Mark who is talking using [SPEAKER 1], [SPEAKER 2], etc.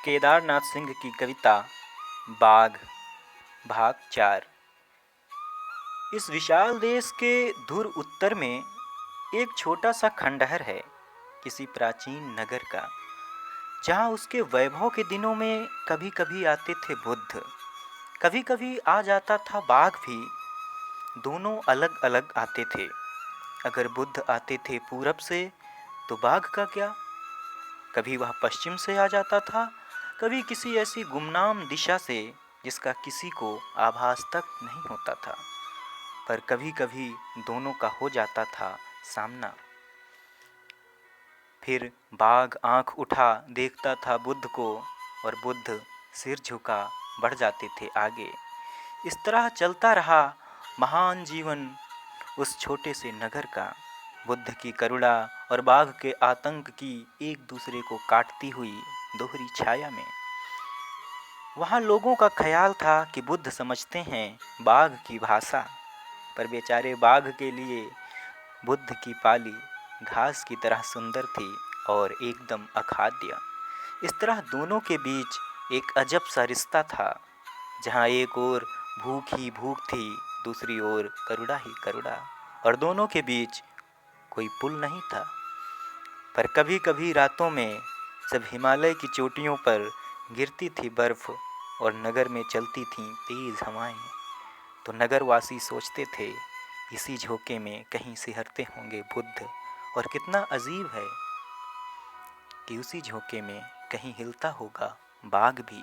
[SPEAKER 1] केदारनाथ सिंह की कविता बाघ भाग 4। इस विशाल देश के धुर उत्तर में एक छोटा सा खंडहर है, किसी प्राचीन नगर का, जहाँ उसके वैभव के दिनों में कभी कभी आते थे बुद्ध, कभी कभी आ जाता था बाघ भी। दोनों अलग अलग आते थे। अगर बुद्ध आते थे पूरब से तो बाघ का क्या? कभी वह पश्चिम से आ जाता था, कभी किसी ऐसी गुमनाम दिशा से जिसका किसी को आभास तक नहीं होता था। पर कभी कभी दोनों का हो जाता था सामना। फिर बाघ आंख उठा देखता था बुद्ध को, और बुद्ध सिर झुका बढ़ जाते थे आगे। इस तरह चलता रहा महान जीवन उस छोटे से नगर का, बुद्ध की करुणा और बाघ के आतंक की एक दूसरे को काटती हुई दोहरी छाया में। वहाँ लोगों का ख्याल था कि बुद्ध समझते हैं बाघ की भाषा, पर बेचारे बाघ के लिए बुद्ध की पाली घास की तरह सुंदर थी और एकदम अखाद्य। इस तरह दोनों के बीच एक अजब सा रिश्ता था, जहाँ एक ओर भूख ही भूख थी, दूसरी ओर करुणा ही करुणा, और दोनों के बीच कोई पुल नहीं था। पर कभी कभी रातों में जब हिमालय की चोटियों पर गिरती थी बर्फ और नगर में चलती थीं तेज हवाएं, तो नगरवासी सोचते थे इसी झोंके में कहीं सिहरते होंगे बुद्ध। और कितना अजीब है कि उसी झोंके में कहीं हिलता होगा बाघ भी।